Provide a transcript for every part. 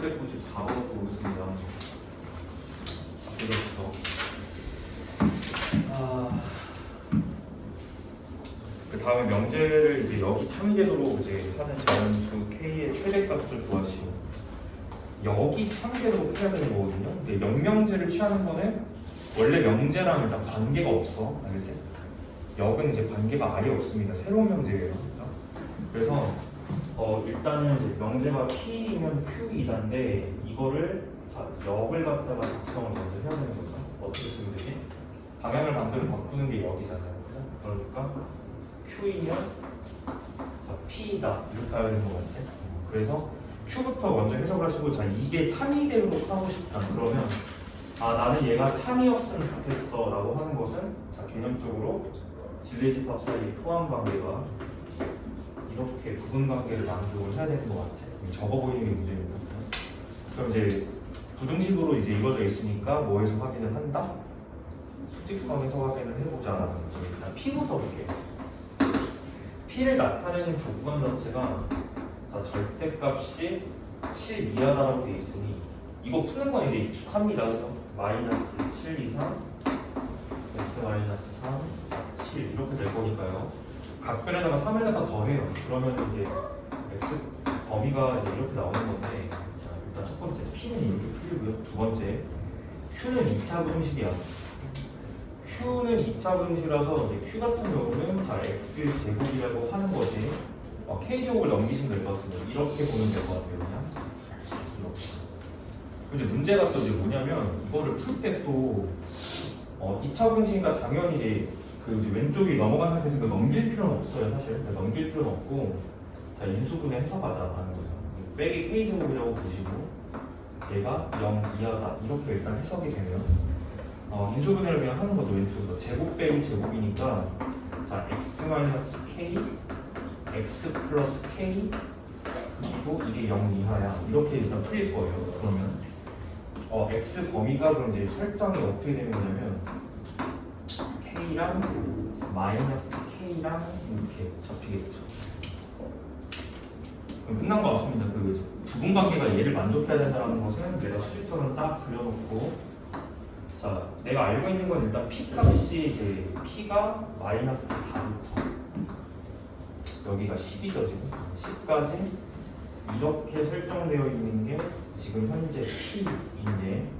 794번부터 보겠습니다. 앞에서부터. 그 다음에 명제를 이제 여기 참이궤도로 이제 하는 자연수 K의 최대값을 구하시오. 여기 참이궤도로 해야 되는 거거든요. 근데 역명제를 취하는 거는 원래 명제랑 일단 관계가 없어. 알겠지? 역은 이제 관계가 아예 없습니다. 새로운 명제예요. 그래서 일단은 이제 명제가 P이면 Q이다인데 이거를 자 역을 갖다가 작성을 먼저 해야 되는 거죠. 어떻게 쓰면 되지? 방향을 반대로 바꾸는 게 역이잖아요. 그죠? 그러니까 Q이면 자 P다 이렇게 해야 되는 거 같지? 그래서 Q부터 먼저 해석을 하시고 자 이게 참이대로 하고 싶다 그러면 나는 얘가 참이었으면 좋겠어 라고 하는 것은 자 개념적으로 진리집합 사이 포함 관계가 이렇게 부분 관계를 만족을 해야 되는 것 같지? 적어 보이는 게 문제입니다. 그럼 이제 부등식으로 이제 이루어져 있으니까 뭐에서 확인을 한다? 수직선에서 확인을 해보자 라는 거죠. 일단 P부터 볼게요. P를 나타내는 조건 자체가 자, 절대값이 7 이하다라고 되어 있으니 이거 푸는 건 이제 익숙합니다. 그죠? 마이너스 7 이상 x 마이너스 3, 7 이렇게 될 거니까요. 각변에다가 3을 갖다 더해요. 그러면 이제 x 범위가 이제 이렇게 나오는 건데 자, 일단 첫 번째 P는 이렇게 풀리고요. 두 번째 Q는 2차 분식이야. Q는 2차 분식이라서 이제 Q 같은 경우는 자 x 제곱이라고 하는 것이 K 제곱을 넘기시면 될 것 같습니다. 이렇게 보면 될 것 같아요. 그냥 이렇게. 이제 문제가 또 이제 뭐냐면 이거를 풀 때 또 2차 분식이니까 당연히 이제 왼쪽이 넘어간 상태에서 넘길 필요는 없어요. 사실 넘길 필요는 없고 자 인수분해 해석하자라는 거죠. 빼기 K 제곱이라고 보시고 얘가 0 이하다 이렇게 일단 해석이 되면 인수분해를 그냥 하는 거죠. 왼쪽으로 제곱 빼기 제곱이니까 자 x 마이너스 k x 플러스 k 그리고 이게 0 이하야 이렇게 일단 풀릴 거예요. 그러면 x 범위가 그럼 이제 설정이 어떻게 되는 거냐면 k랑 마이너스 k랑 이렇게 잡히겠죠. 그럼 끝난 것 같습니다. 그 부분 관계가 얘를 만족해야 된다는 것은 내가 수직선을 딱 그려놓고 자 내가 알고 있는 건 일단 p 값이 이제 p가 마이너스 4부터 여기가 10이죠. 지금 10까지 이렇게 설정되어 있는 게 지금 현재 P인데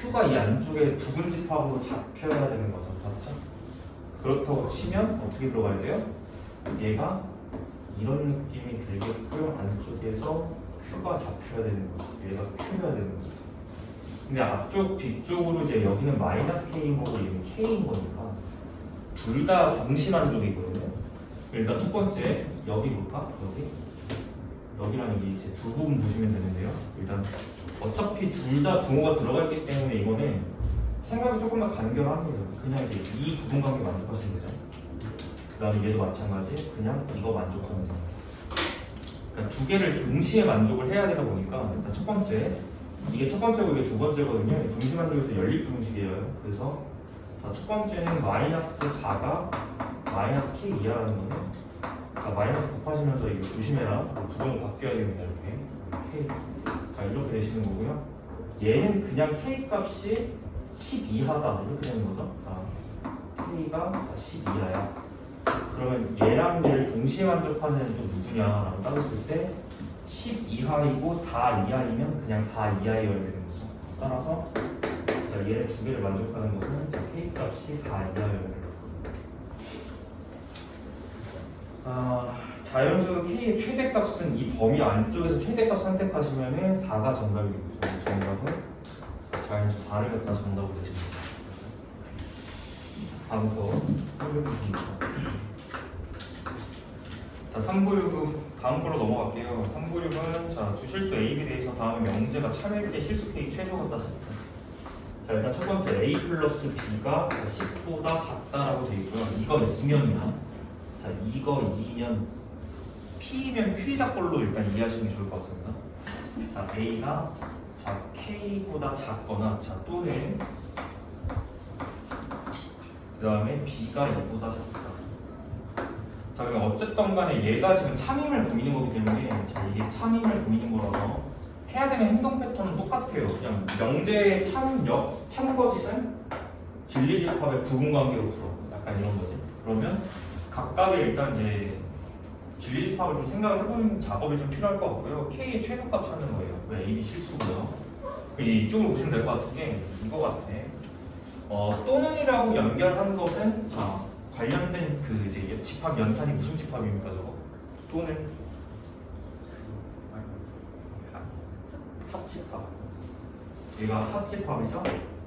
Q가 이 안쪽에 부분 집합으로 잡혀야 되는 거죠. 맞죠? 그렇다고 치면 어떻게 들어가야 돼요? 얘가 이런 느낌이 들겠고요. 안쪽에서 Q가 잡혀야 되는 거죠. 얘가 Q여야 되는 거죠. 근데 앞쪽 뒤쪽으로 이제 여기는 마이너스 K인 거고 얘는 K인 거니까 둘 다 동시 만족이거든요. 일단 첫 번째 여기 볼까? 여기랑 여기 이제 두 부분 보시면 되는데요. 일단 어차피 둘 다 등호가 들어가 있기 때문에 이거는 생각이 조금만 간결합니다. 그냥 이제 이 부분 관계 만족하시면 되죠. 그 다음에 얘도 마찬가지 그냥 이거 만족하면 됩니다. 그러니까 두 개를 동시에 만족을 해야 되다 보니까 일단 첫 번째 이게 첫 번째고 이게 두 번째거든요. 동시 만족에서 연립분식이에요. 그래서 자, 첫 번째는 마이너스 4가 마이너스 k 이하라는 거는 자 마이너스 곱하시면서 이거 조심해라. 부동을 바뀌어야 됩니다. 이렇게 k 자 이렇게 되시는 거고요. 얘는 그냥 k 값이 10 이하다 이렇게 되는 거죠. 자 k가 10 이하야. 그러면 얘랑 얘를 동시에 만족하는 또 누구냐라고 따졌을 때 10 이하이고 4 이하이면 그냥 4 이하여야 되는 거죠. 따라서 자 얘를 두 개를 만족하는 것은 자 k 값이 4 이하여야 되는 거죠. 자연수 K의 최대값은 이 범위 안쪽에서 최대값 선택하시면 4가 정답이 되죠. 정답은 자연수 4를 갖다 정답으로 내십니다. 다음부터 3교육입니다. 자, 3교육 다음 걸로 넘어갈게요. 3교육은 자, 두 실수 A, B 대해서 다음에 명제가 차례일 때 실수 K 최소 갖다 잡자. 자, 일단 첫 번째 A 플러스 B가 10보다 작다라고 되어 있고요. 이거 2면이야. 자, 이거 2면 P면 Q이다 걸로 일단 이해하시는 게 좋을 것 같습니다. 자, A가 자, K보다 작거나 자, 또는 그 다음에 B가 이보다 작다. 자, 그럼 어쨌든 간에 얘가 지금 참임을 보이는 거기 때문에 자, 이게 참임을 보이는 거라서 해야 되는 행동 패턴은 똑같아요. 그냥 명제의 참거짓은 진리집합의 부분관계로서 약간 이런 거지. 그러면 각각의 일단 이제 진리집합을 좀 생각을 해보는 작업이 좀 필요할 것 같고요. K의 최소값 찾는 거예요. 왜 A, B 실수고요. 이쪽으로 보시면 될 것 같은 게 이거 같아. 또는이라고 연결한 것은 자 관련된 그 이제 집합 연산이 무슨 집합입니까 저거? 또는 합집합. 얘가 합집합이죠.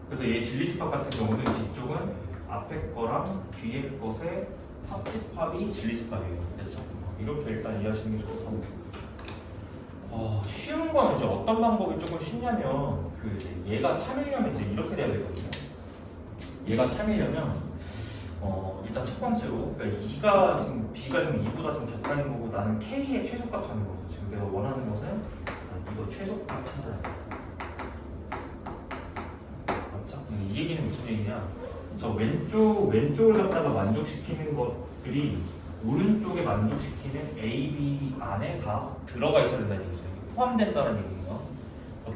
그래서 얘 진리집합 같은 경우는 뒤쪽은 앞에 거랑 뒤에 것의 합집합이 진리집합이에요. 그렇죠? 이렇게 일단 이해하시는 게 좋고. 쉬운 거는 이제 어떤 방법이 조금 쉽냐면 그 이제 얘가 참이려면 이제 이렇게 돼야 되거든요. 얘가 참이려면 일단 첫 번째로 그러니까 2가 지금 B가 지금 2보다 좀 작다는 거고 나는 K의 최소값 찾는 거죠. 지금 내가 원하는 것은 이거 최소값 찾아야 돼. 맞죠? 이 얘기는 무슨 얘기냐? 저 왼쪽을 갖다가 만족시키는 것들이 오른쪽에 만족시키는 A, B 안에 다 들어가 있어야 된다는 얘기죠. 포함된다는 얘기예요.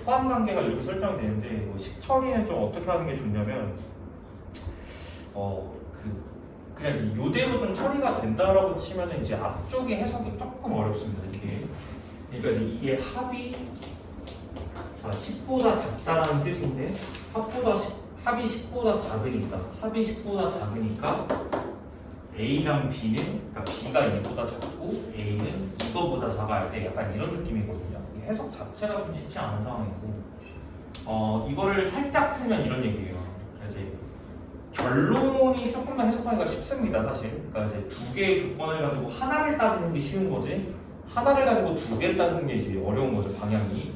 포함 관계가 이렇게 설정이 되는데 식처리는 좀 어떻게 하는 게 좋냐면 그냥 이제 이대로 좀 처리가 된다라고 치면은 이제 앞쪽에 해석이 조금 어렵습니다. 이게 그러니까 이게 합이 10보다 작다라는 뜻인데 합이 10보다 작으니까 A랑 B는 그러니까 B가 2보다 작고 A는 이거보다 작아야 돼. 약간 이런 느낌이거든요. 해석 자체가 좀 쉽지 않은 상황이고 이거를 살짝 틀면 이런 얘기예요. 이제 결론이 조금 더 해석하기가 쉽습니다. 사실 그러니까 이제 두 개의 조건을 가지고 하나를 따지는 게 쉬운 거지 하나를 가지고 두 개를 따지는 게 이제 어려운 거죠. 방향이.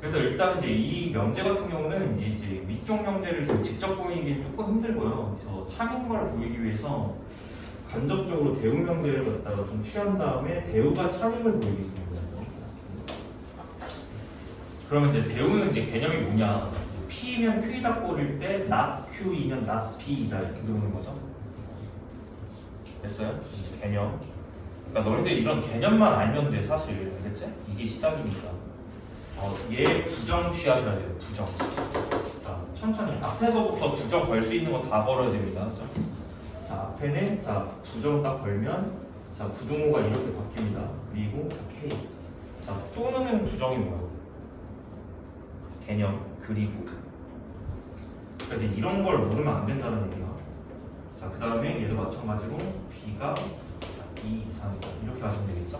그래서 일단 이제 이 명제 같은 경우는 이제 위쪽 명제를 좀 직접 보이기 조금 힘들고요. 그래서 참인 걸 보이기 위해서 간접적으로 대우 명제를 갖다가 좀 취한 다음에 대우가 참임을 보이겠습니다. 그러면 이제 대우는 이제 개념이 뭐냐? P면 Q이다 꼴일 때 not Q이면 not B이다 이렇게 들어오는 거죠. 됐어요? 개념. 그러니까 너희들 이런 개념만 알면 돼 사실. 알겠지? 이게 시작이니까. 얘 부정 취하셔야 돼요. 부정. 자, 천천히 앞에서부터 부정 걸 수 있는 거 다 걸어야 됩니다. 그죠? 자, 앞에는 부정 딱 걸면 부등호가 이렇게 바뀝니다. 그리고 K. 자, 또는 부정이 뭐야? 개념 그리고. 그러니까 이제 이런 걸 모르면 안 된다는 얘기야. 자, 그 다음에 얘도 마찬가지로 B가 2 이상이다. 이렇게 하시면 되겠죠?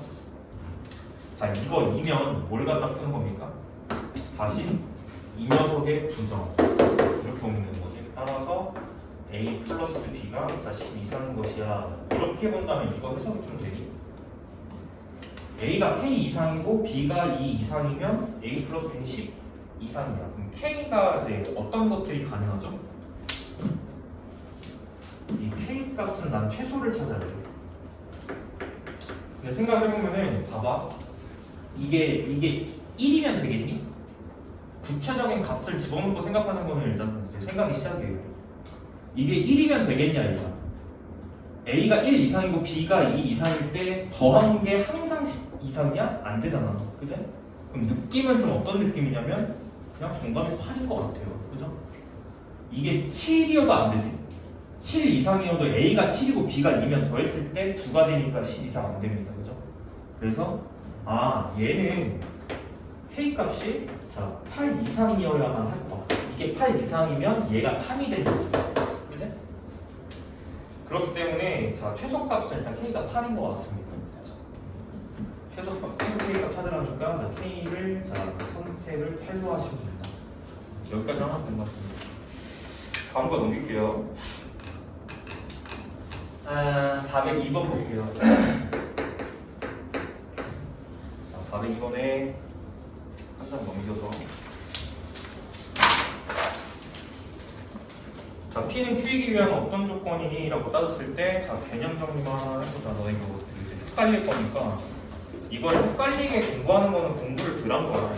자, 이거 2면 뭘 갖다 푸는 겁니까? 다시 이 녀석의 부정 이렇게 오는 거지. 따라서 A 플러스 B가 10 이상인 것이야. 이렇게 본다면 이거 해석이 좀 되니? A가 K 이상이고 B가 2 이상이면 A 플러스 B는 10 이상이야. 그럼 K가 이제 어떤 것들이 가능하죠? 이 K 값은 난 최소를 찾아야 돼. 근데 생각해보면은 봐봐. 이게 1이면 되겠니? 구체적인 값을 집어넣고 생각하는 거는 일단 생각이 시작이에요. 이게 1이면 되겠냐 이거. A가 1 이상이고 B가 2 이상일 때 더한 게 항상 10 이상이야? 안 되잖아. 그죠? 그럼 느낌은 좀 어떤 느낌이냐면 그냥 정답이 8인 것 같아요. 그죠? 이게 7이어도 안 되지. 7 이상이어도 A가 7이고 B가 2면 더했을 때 2가 되니까 10 이상 안 됩니다. 그죠? 그래서 얘는 K 값이 8 이상이어야만 할 것 같아. 이게 8 이상이면 얘가 참이 되는 거죠. 그지? 그렇기 때문에 최소값은 일단 K가 8인 것 같습니다. 최소값 K가 찾으라니까 K를 선택을 8로 하시면 됩니다. 여기까지 하면 된 것 같습니다. 다음 거 넘길게요. 402번 볼게요. 402번에 한 장 넘겨서 P는 Q이기 위한 어떤 조건이니? 라고 따졌을 때 개념 정리만 해보자. 너네 이거 이제 헷갈릴 거니까 이걸 헷갈리게 공부하는 거는 공부를 덜 한 거야.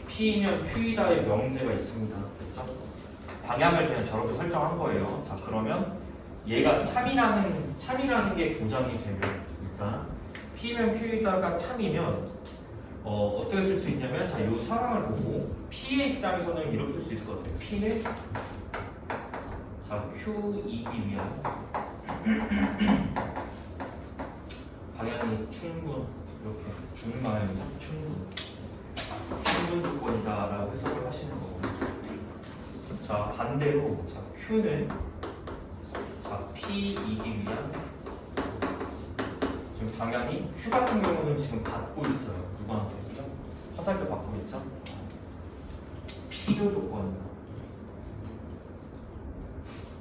P면 Q이다의 명제가 있습니다. 그렇죠? 방향을 그냥 저렇게 설정한 거예요. 자, 그러면 얘가 참이라는 게 보장이 되면 일단 P면 Q이다가 참이면 어떻게 쓸 수 있냐면 자, 이 상황을 보고 P의 입장에서는 이렇게 쓸 수 있을 것 같아요. P는 자, Q이기 위한 방향이 충분 이렇게 중방향이죠. 충분 조건이다라고 해석을 하시는 거고. 자, 반대로 자, Q는 자, P이기 위한 지금 방향이 Q 같은 경우는 지금 받고 있어요. 누구한테? 그죠? 화살표 받고 있죠? 필요 조건이다.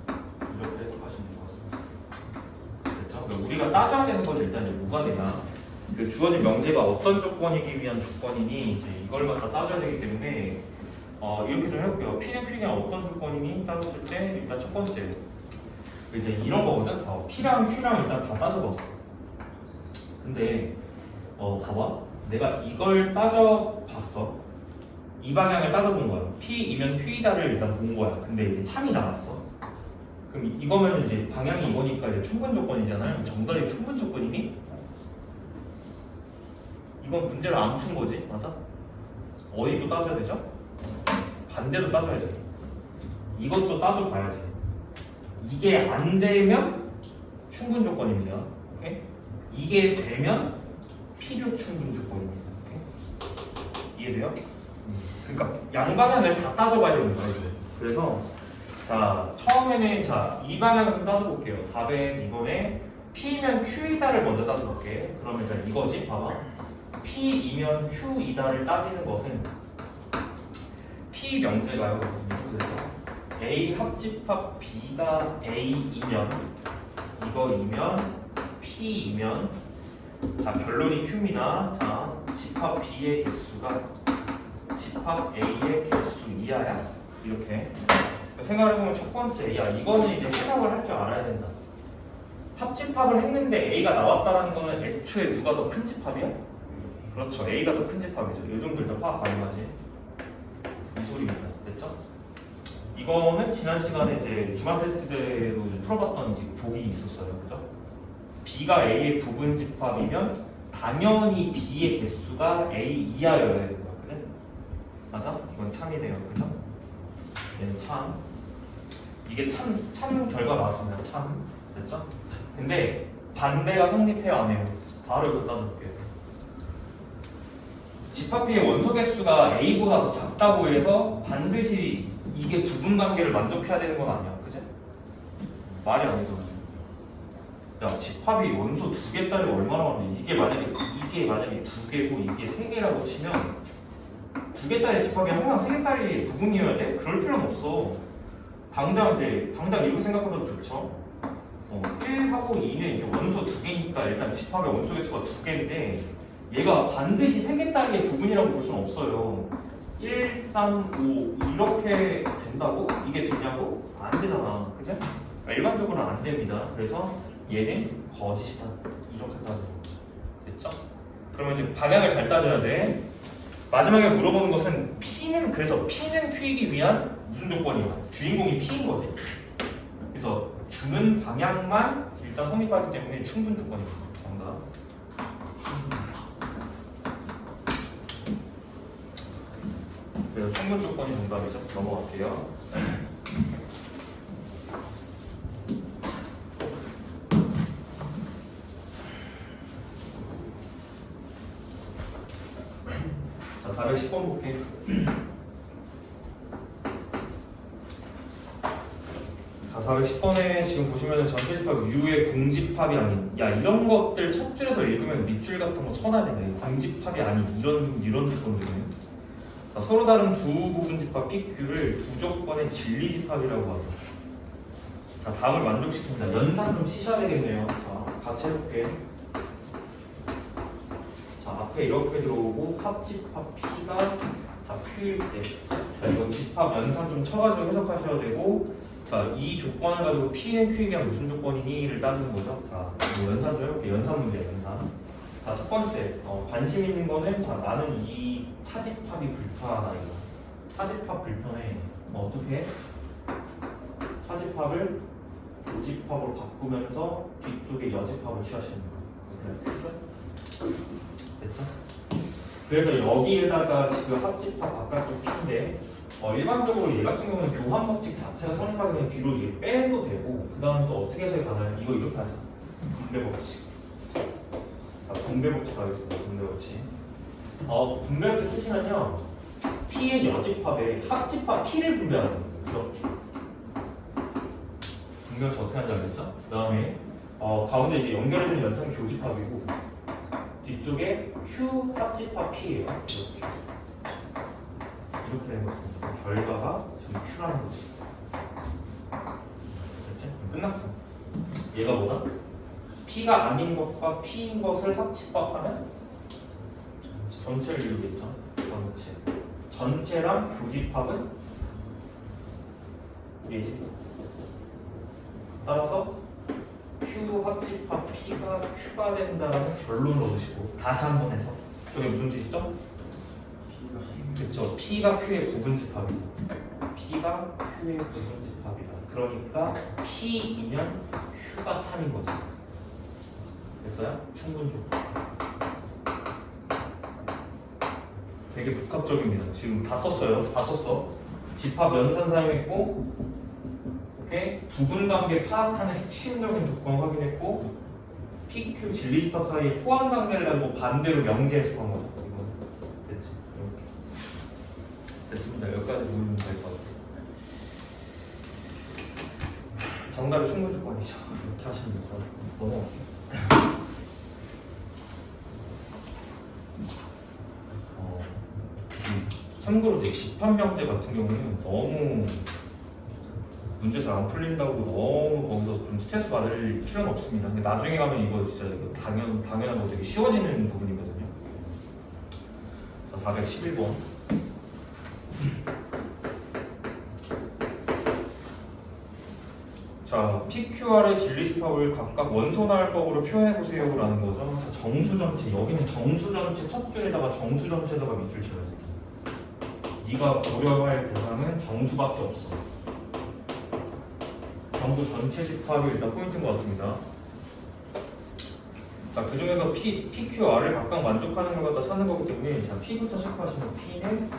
이렇게 해석하시면 될 것 같습니다. 됐죠? 그러니까 우리가 따져야 되는 건 일단 이제 뭐가 되냐? 그 주어진 명제가 어떤 조건이기 위한 조건이니 이제 이걸 갖다 따져야 되기 때문에 이렇게 좀 해볼게요. P는 Q가 어떤 조건이니 따졌을 때 일단 첫 번째 이제 이런 거거든. P랑 Q랑 일단 다 따져봤어. 근데 봐봐. 내가 이걸 따져봤어. 이 방향을 따져본 거야. P이면 Q이다를 일단 본 거야. 근데 이제 참이 나왔어. 그럼 이거면 이제 방향이 이거니까 이제 충분 조건이잖아요. 정답이 충분 조건이니? 이건 문제를 안 푼 거지, 맞아? 어디도 따져야 되죠? 반대도 따져야지. 이것도 따져봐야지. 이게 안 되면 충분 조건입니다. 오케이? 이게 되면 필요 충분 조건입니다. 오케이? 이해돼요? 그러니까 양방향을 다 따져봐야 되는 거야, 이거. 그래서 자 처음에는 자 이 방향을 좀 따져볼게요. 400 이번에 P면 Q이다를 먼저 따져볼게. 그러면 자 이거지, 봐봐. P이면 Q이다를 따지는 것은 P 명제가요. 그래서 A 합집합 B가 A이면 이거이면 P이면 자 결론이 Q입니다. 자 집합 B의 개수가 집합 A의 개수 이하야. 이렇게 생각을 해보면 첫 번째 야 이거는 이제 해석을 할 줄 알아야 된다. 합집합을 했는데 A가 나왔다는 거는 애초에 누가 더 큰 집합이야? 그렇죠. A가 더 큰 집합이죠. 이 정도 일단 파악 가능하지. 이 소리입니다. 됐죠? 이거는 지난 시간에 이제 중간 테스트 때도 풀어봤던 이제 복이 있었어요. 그죠? B가 A의 부분 집합이면 당연히 B의 개수가 A 이하여야 되는 거야. 그지? 맞아? 이건 참이네요. 그죠? 얘는 참. 이게 참 결과 나왔습니다. 참. 됐죠? 근데 반대가 성립해요? 안 해요? 바로 이거 따줄게요. 집합 B의 원소 개수가 A보다 더 작다고 해서 반드시 이게 부분관계를 만족해야 되는 건 아니야. 그지? 말이 안 되죠. 야, 집합이 원소 2개짜리 얼마나 많은데 이게 만약에 2개고 이게 3개라고 치면 2개짜리 집합이 항상 3개짜리 부분이어야 돼? 그럴 필요는 없어. 당장 이렇게 생각해도 좋죠. 1하고 2는 이제 원소 2개니까 일단 집합의 원소 개수가 2개인데 얘가 반드시 3개짜리의 부분이라고 볼 수는 없어요. 1, 3, 5 이렇게 된다고? 이게 되냐고? 안 되잖아. 그치? 일반적으로는 안 됩니다. 그래서 얘는 거짓이다. 이렇게 따지는 거죠. 됐죠? 그러면 이제 방향을 잘 따져야 돼. 마지막에 물어보는 것은 P는 Q이기 위한 무슨 조건이야? 주인공이 P인 거지. 그래서 주는 방향만 일단 성립하기 때문에 충분 조건입니다. 정답. 그래서 충분 조건이 정답이죠. 넘어갈게요. 자, 410번 볼게요. 자, 410번에 지금 보시면은 전체 집합 U의 공집합이 아닌 야 이런 것들 첫 줄에서 읽으면 밑줄 같은 거 쳐놔야 되네. 공집합이 아닌 이런 조건들은 자, 서로 다른 두 부분 집합 PQ를 두 조건의 진리 집합이라고 하죠. 자, 다음을 만족시킵니다. 연산 좀 치셔야 되겠네요. 자, 같이 해볼게. 자, 앞에 이렇게 들어오고 합집합 P가 자, Q일 때 자, 이거 집합 연산 좀 쳐가지고 해석하셔야 되고 자, 이 조건을 가지고 P는 Q에게 무슨 조건이니를 따지는 거죠. 자, 뭐 연산 좀 해볼게. 연산 문제야, 연산. 자, 첫 번째 관심 있는 거는 자, 나는 이 차집합이 불편하다 이거. 차집합 불편해. 어떻게? 차집합을 요집합으로 바꾸면서 뒤쪽에 여집합을 취하시는 거예요. 됐죠? 그래서 여기에다가 지금 합집합 바깥쪽 P인데 일반적으로 얘 같은 경우는 교환 법칙 자체가 성립하게 되면 뒤로 이제 빼도 되고 그 다음 또 어떻게 해석이 가나요? 이거 이렇게 하자. 분배 법칙. 자, 분배 법칙 가겠습니다. 분배 법칙. 분배 법칙 쓰시면요. P의 여집합에 합집합 P를 분배하는 거예요. 이렇게. 분배 법칙 어떻게 하는지 알겠죠? 그 다음에 가운데 이제 연결해주는 연산 교집합이고 뒤쪽에 Q 합집합 P예요. 이렇게 된 것입니다. 결과가 지금 Q라는 거지. 됐지? 끝났어. 얘가 뭐다? P가 아닌 것과 P인 것을 합집합하면 전체를 이루겠죠. 전체. 전체랑 교집합은 얘지. 따라서 Q 합집합 P가 Q가 된다는 결론을 얻으시고 다시 한번 해서 저게 무슨 뜻이죠? 그렇죠. P가 Q의 부분집합이고 P가 Q의 부분집합이다. 그러니까 P이면 Q가 참인 거지. 됐어요? 충분 조건. 되게 복합적입니다. 지금 다 썼어요. 다 썼어. 집합 연산 사용했고 오케이? 부분관계 파악하는 핵심적인 조건 확인했고 PQ 진리집합 사이에 포함관계를 가지고 반대로 명제 해석한 거죠. 이건 됐지? 이렇게 됐습니다. 여기까지 보면 될 것 같아요. 정답이 충분 조건이죠. 이렇게 하시면 될 것 같아요. 넘어갈게요. 참고로 이제 집합명제 같은 경우는 너무 문제 잘 안 풀린다고 너무 거기서 좀 스트레스 받을 필요는 없습니다. 근데 나중에 가면 이거 진짜 이거 당연한 거 되게 쉬워지는 부분이거든요. 자, 411번. 자, PQR의 진리집합을 각각 원소나열법으로 표현해보세요 라는 거죠. 자, 정수전체, 여기는 정수전체 첫 줄에다가 정수전체에다가 밑줄 쳐야지. 네가 고려할 대상은 정수밖에 없어. 정수 전체 집합이 일단 포인트인 것 같습니다. 자, 그 중에서 PQR을 각각 만족하는 걸 갖다 찾는 거기 때문에 자, P부터 체크하시면 P는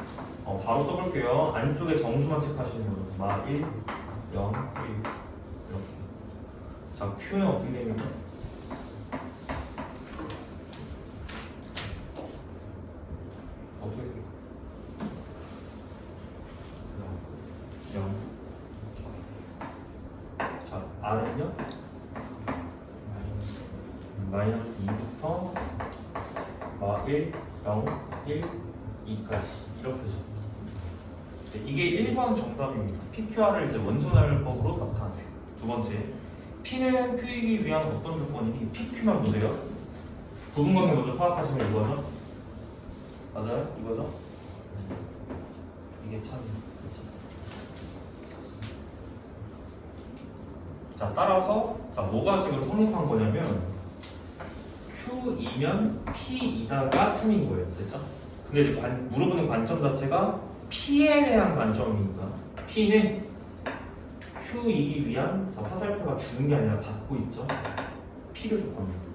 바로 써볼게요. 안쪽에 정수만 체크하시는 거예요. 마 1, 0, 1 이렇게. 자, Q는 어떻게 되냐면 어떻게 돼요? 0. 자, R은요? 마이너스 2부터 마 1, 0, 1, 2까지 이렇게죠. 이게 1번 정답입니다. PQR을 이제 원소나열법으로 나타내요. 두 번째, P는 Q이기 위한 어떤 조건이니 PQ만 보세요. 부분관계 먼저 파악하시면 이거죠. 맞아요? 이거죠? 이게 참. 자, 따라서 자, 뭐가 지금 성립한 거냐면 Q이면 P이다가 참인 거예요. 됐죠? 근데 이제 물어보는 관점 자체가 P에 대한 관점이니까 P는 Q이기 위한 자, 화살표가 주는 게 아니라 받고 있죠. 필요 조건입니다.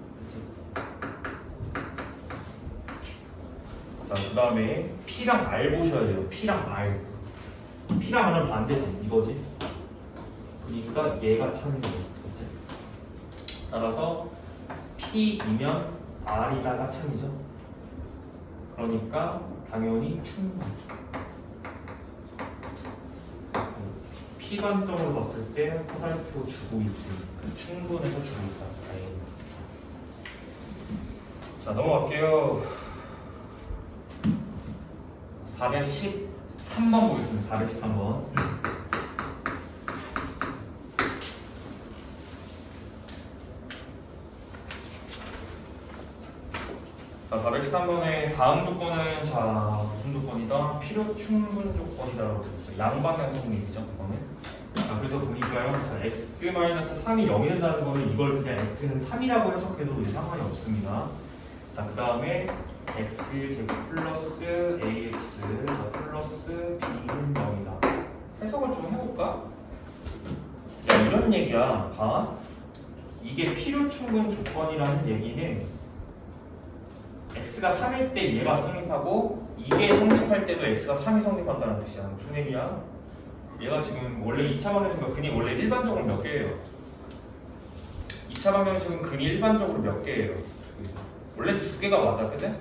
자, 그 다음에 P랑 R 보셔야 돼요. P랑 R. P랑 R은 반대지. 이거지. 그러니까 얘가 참인 거예요. 그치? 따라서 P이면 R이다가 참이죠. 그러니까 당연히 충분. P 관점으로 봤을 때 화살표 주고 있으니까 충분해서 주고 있다. 다행입니다. 자, 넘어갈게요. 413번 보겠습니다. 413번. 자, 413번의 다음 조건은 자, 무슨 조건이다? 필요 충분 조건이다라고 되었어요. 양방향 성립이죠, 그거는. 자, 그래서 보니까요. 자, x-3이 0이 된다는 거는 이걸 그냥 x는 3이라고 해석해도 이제 상관이 없습니다. 자, 그 다음에 x 제곱 플러스 ax 플러스 b는 0이다. 해석을 좀 해볼까? 야, 이런 얘기야. 봐. 이게 필요 충분 조건이라는 얘기는 x가 3일 때 얘가 성립하고 이게 성립할 때도 x가 3이 성립한다는 뜻이야. 무슨 얘기야? 얘가 지금 원래 2차 방정식은 근이 원래 일반적으로 몇 개예요? 2차 방정식은 근이 일반적으로 몇 개예요? 원래 2개가 맞아, 그치?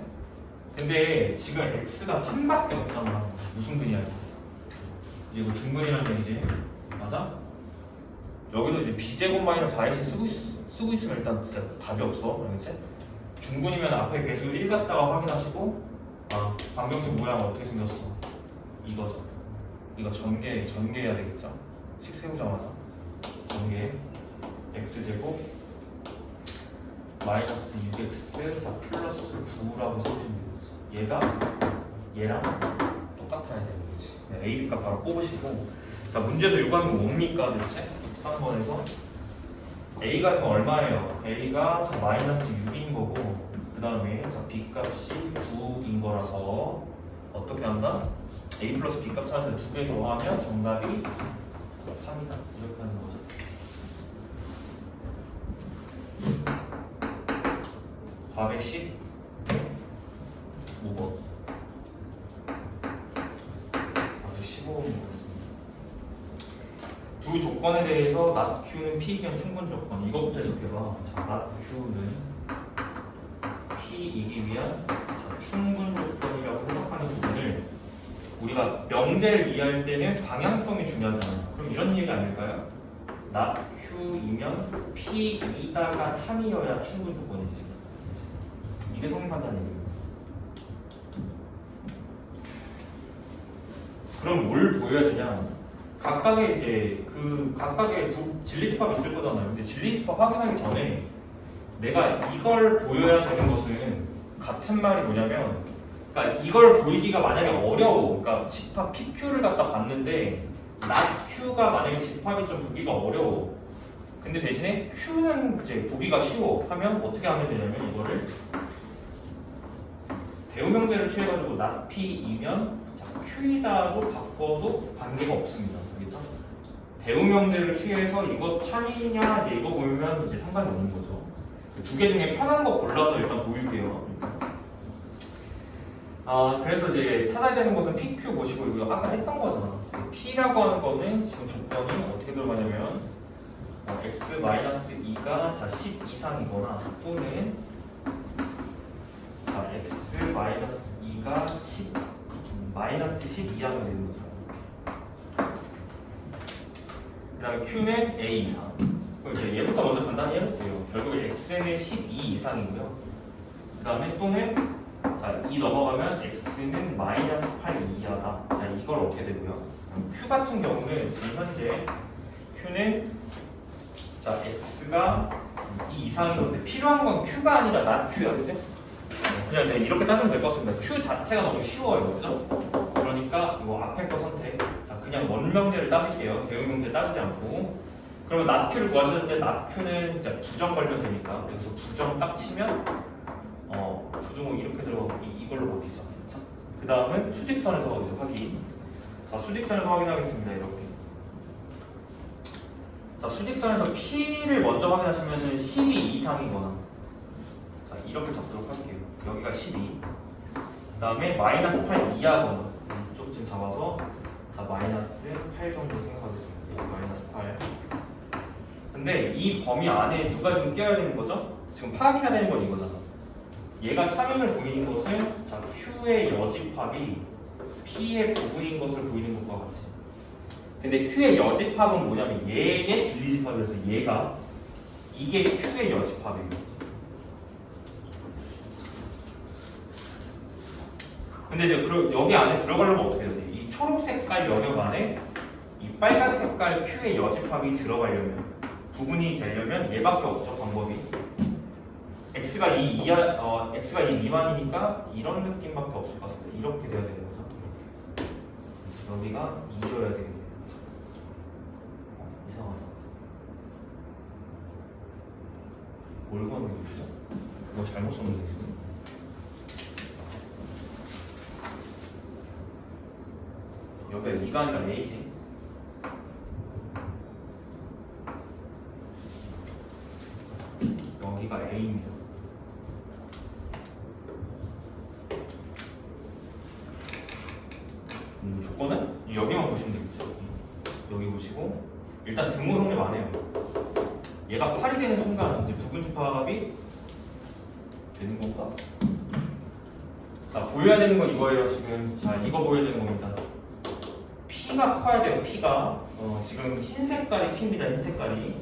근데 지금 x가 3밖에 없잖아. 무슨 근이야? 이제 이거 중근이라는 얘기지. 맞아? 여기서 이제 b제곱 마이너스 4ac 쓰고 있으면 일단 진짜 답이 없어. 알겠지? 중근이면 앞에 계수 1 갖다가 확인하시고 방정식 모양 어떻게 생겼어? 이거죠. 이거 전개해야 되겠죠? 식 세우자마자 전개 x제곱 마이너스 6x 자 플러스 9라고 써주시면 되겠지. 얘가 얘랑 똑같아야 되는 거지. a, b 값 바로 뽑으시고 자 문제에서 요구하는 거 뭡니까 대체? 3번에서 a가 지금 얼마예요? a가 자 마이너스 6인 거고 그 다음에 자 b 값이 9인 거라서 어떻게 한다? a 플러스 b 값 찾아서 2개 더하면 정답이 3이다 이렇게 하는 거죠. 415번 415번이었습니다. 두 조건에 대해서 not q는 p이면 충분 조건 이것부터 해석해봐. 자, not q는 p이기 위한 충분 조건이라고 해석하는 부분을 우리가 명제를 이해할 때는 방향성이 중요하잖아요. 그럼 이런 얘기 아닐까요? not q이면 p이다가 참이어야 충분 조건이지. 이게 성립한다는 얘기예요. 그럼 뭘 보여야 되냐? 각각의 이제 각각의 진리집합이 있을 거잖아요. 근데 진리집합 확인하기 전에 내가 이걸 보여야 되는 것은 같은 말이 뭐냐면, 그러니까 이걸 보이기가 만약에 어려워. 그러니까 집합 PQ를 갖다 봤는데 not Q가 만약에 집합이 좀 보기가 어려워. 근데 대신에 Q는 이제 보기가 쉬워 하면 어떻게 하면 되냐면 이거를 대우명제를 취해가지고 not P이면 Q이다로 바꿔도 관계가 없습니다. 알겠죠? 대우명제를 취해서 이거 참이냐 이제 이거 보면 이제 상관이 없는 거죠. 두 개 중에 편한 거 골라서 일단 보일게요. 그래서 이제 찾아야 되는 것은 PQ 보시고 이거 아까 했던 거잖아. P라고 하는 거는 지금 조건이 어떻게 들어가냐면 x-2가 자 10 이상이거나 또는 자 x-2가 10 마이너스 10 이하가 되는 거죠. 그 다음에 Q는 A 이상. 그럼 이제 얘부터 먼저 간단히 해볼게요. 결국 X는 12 이상이고요. 그 다음에 또는 자 2 넘어가면 X는 마이너스 8 이하다. 자 이걸 얻게 되고요. Q 같은 경우는 지금 현재 Q는 자 X가 2 이상인 건데 필요한 건 Q가 아니라 not Q야, 그치? 그냥 이렇게 따지면 될 것 같습니다. Q 자체가 너무 쉬워요, 그죠? 그러니까 이거 앞에 거 선택. 자, 그냥 원명제를 따질게요. 대응명제 따지지 않고. 그러면 not Q를 구하시는데 not Q는 이제 부정 걸면 되니까. 여기서 부정 딱 치면 부정은 이렇게 들어가고 이걸로 바뀌죠. 그 다음은 수직선에서 이제 확인. 자, 수직선에서 확인하겠습니다. 이렇게. 자, 수직선에서 P를 먼저 확인하시면은 12 이상이거나. 자, 이렇게 잡도록 할게요. 여기가 12. 그 다음에 마이너스 8 이하거나 이쪽쯤 잡아서 자 마이너스 8 정도 생각하겠습니다. 마이너스 8. 근데 이 범위 안에 누가 지금 껴야 되는 거죠? 지금 파악해야 되는 건 이거잖아. 얘가 참임을 보이는 것은 자 Q의 여집합이 P의 부분인 것을 보이는 것과 같이. 근데 Q의 여집합은 뭐냐면 얘의 진리집합이라서 얘가 이게 Q의 여집합이에요. 근데 이제 여기 안에 들어가려면 어떻게 해야 돼? 이 초록 색깔 영역 안에 이 빨간 색깔 Q의 여집합이 들어가려면 부분이 되려면 얘밖에 없죠 방법이. x가 2 이하, x가 2 미만이니까 이런 느낌밖에 없을 것 같습니다. 이렇게 돼야 되는 거죠. 여기가 2여야 되겠네요. 이상하다. 뭘 구하는 게 뭐죠? 뭐 잘못 썼는데 지금? 여기가 2가 아니라 A지. 여기가 A입니다. 조건은 여기만 보시면 되겠죠. 여기 보시고 일단 등호 성립 안 해요. 얘가 8이 되는 순간 이제 부분집합이 되는 건가? 자, 보여야 되는 건 이거예요. 지금 자, 이거 보여야 되는 겁니다. P가 커야 돼요. P가 지금 흰 색깔이 P입니다. 흰 색깔이.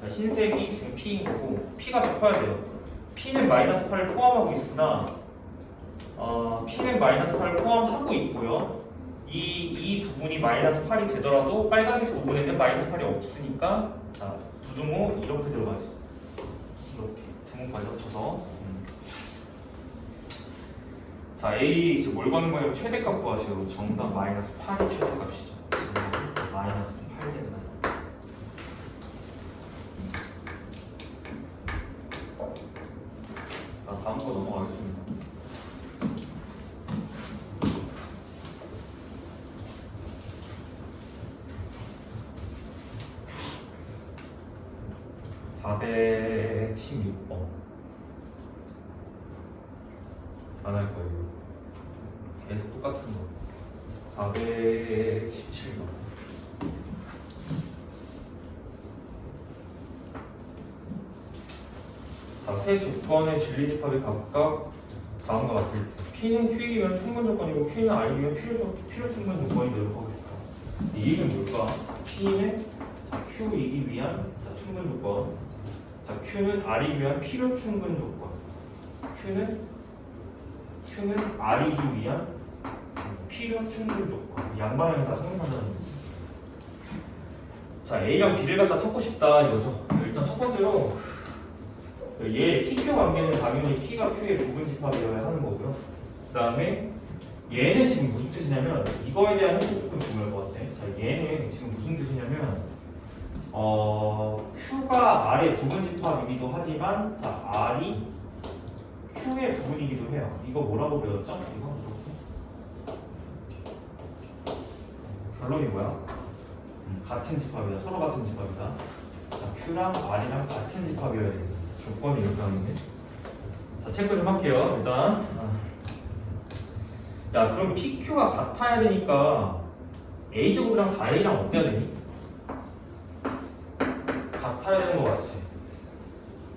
자, 흰색이 지금 P인 거고 P가 더 커야 돼요. P는 마이너스 8을 포함하고 있으나 P는 마이너스 8을 포함하고 있고요. 이 부분이 마이너스 8이 되더라도 빨간색 부분에는 마이너스 8이 없으니까 자, 부등호 이렇게 들어가지. 이렇게 등호까지 합쳐서 자, A 지금 뭘 구하는 거예요? 최대값 구하시오. 정답 마이너스 8이 최대값이죠. 마이너스 8 된다. 자, 다음 거 넘어가겠습니다. (416번) 안 할 거예요. 계속 똑같은 거. 417번. 자, 세 조건의 진리집합이 각각 다음과 같을 때 P는 Q이면 충분 조건이고 Q는 R이면 필요 충분 조건이 노력하고 싶다. 이 얘기는 뭘까? P는 Q이기 위한 충분 조건. 자, Q는 R이기 위한 필요 충분 조건. Q는 R이기 위한 필요 충분 조건. 양방향 다 성립한다는 거죠. 자, A랑 B를 갖다 찾고 싶다 이거죠. 일단 첫 번째로 얘 PQ 관계는 당연히 P가 Q의 부분집합이어야 하는 거고요. 그 다음에 얘는 지금 무슨 뜻이냐면 이거에 대한 해석 조금 중요할 것 같아. 자, 얘는 지금 무슨 뜻이냐면 Q가 R의 부분집합이기도 하지만 자, R이 Q의 부분이기도 해요. 이거 뭐라고 배웠죠? 이거 이렇게 결론이 뭐야? 같은 집합이다. 서로 같은 집합이다. 자, Q랑 R이랑 같은 집합이어야 됩니다. 조건이 이렇게 하는데. 자, 체크 좀 할게요. 일단 야, 그럼 PQ가 같아야 되니까 A제곱이랑 4A랑 어때야 되니? 같아야 되는 거 같지?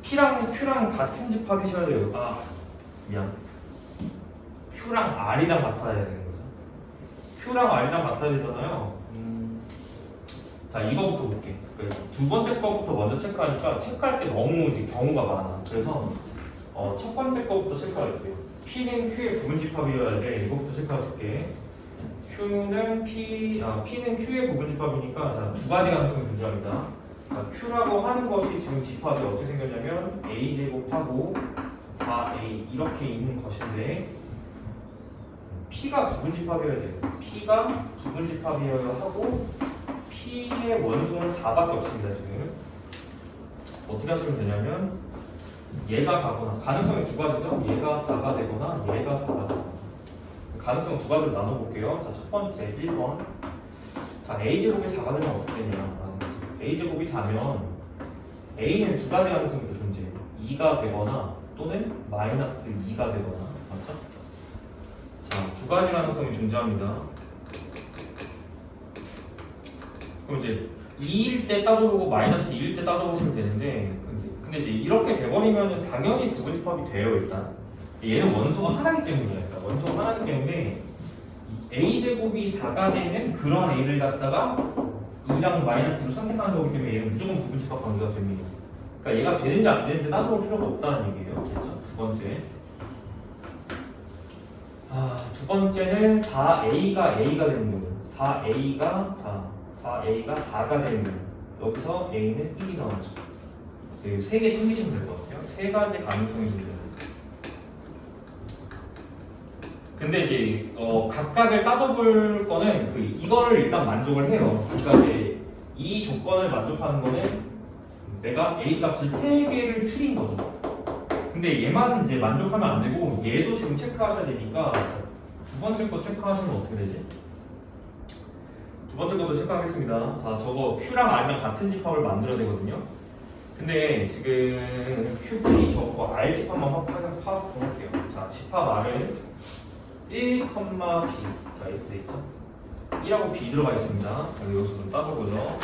P랑 Q랑 같은 집합이셔야 돼요. 아, 미안. Q랑 R이랑 같아야 되는 거죠. Q랑 R이랑 같아야 되잖아요. 자, 이거부터 볼게. 두 번째 거부터 먼저 체크하니까 체크할 때 너무 경우가 많아. 그래서 첫 번째 거부터 체크할게요. P는 Q의 부분집합이어야 돼. 이거부터 체크하실게. P는 Q의 부분집합이니까 자, 두 가지 가능성이 존재합니다. 자, Q라고 하는 것이 지금 집합이 어떻게 생겼냐면 A제곱하고 4A 이렇게 있는 것인데 P가 부분집합이어야 돼요. P가 부분집합이어야 하고 P의 원소는 4밖에 없습니다. 지금 어떻게 하시면 되냐면 얘가 4거나 가능성이 두 가지죠. 얘가 4가 되거나 얘가 4가 되거나 가능성 두 가지로 나눠볼게요. 자, 첫 번째 1번. 자, A제곱이 4가 되면 어떻게 되냐. A제곱이 4면 A는 두 가지 가능성이 존재해요. 2가 되거나 또는 마이너스 2가 되거나 맞죠? 자, 두 가지 가능성이 존재합니다. 그럼 이제 2일 때 따져보고 마이너스 2일 때 따져보시면 되는데 근데 이제 이렇게 돼버리면 당연히 부분집합이 돼요. 일단 얘는 원소가 하나이기 때문이야. 일단 원소가 하나이기 때문에 A제곱이 4가 되는 그런 A를 갖다가 2랑 마이너스로 선택하는 거기 때문에 얘는 무조건 부분집합 관계가 됩니다. 그러니까 얘가 되는지 안 되는지 따져볼 필요가 없다는 얘기예요. 그렇죠? 두 번째. 두 번째는 4A가 되는 거예요. 4A가 4가 되는 거예요. 여기서 A는 1이 나오죠. 세 개 챙기시면 될 것 같아요. 세 가지 가능성이 있습니다. 근데 이제 각각을 따져볼 거는 이거를 일단 만족을 해요. 그러니까 이제 이 조건을 만족하는 거는 내가 A 값을 3개를 추린 거죠. 근데 얘만 이제 만족하면 안 되고 얘도 지금 체크하셔야 되니까 두 번째 거 체크하시면 어떻게 되지? 두 번째 것도 체크하겠습니다. 자, 저거 Q랑 R이랑 같은 집합을 만들어야 되거든요. 근데 지금 QP 저거 R 집합만 파악 좀 할게요. 자, 집합 R은 1, B. 자, 이렇게 돼 있죠? 1하고 B 들어가 있습니다. 여기서 좀 따져보죠.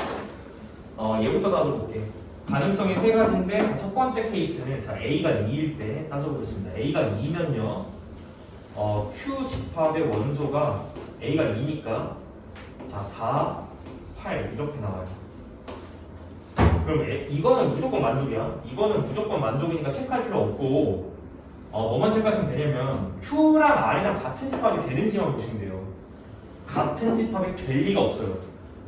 얘부터 따져볼게. 가능성이 세 가지인데 첫 번째 케이스는 자 A가 2일 때 따져보겠습니다. A가 2면요. Q 집합의 원소가 A가 2니까 자 4, 8 이렇게 나와요. 그럼 이거는 무조건 만족이야. 이거는 무조건 만족이니까 체크할 필요 없고 뭐만 체크하시면 되냐면 Q랑 R이랑 같은 집합이 되는지만 보시면 돼요. 같은 집합이 될 리가 없어요.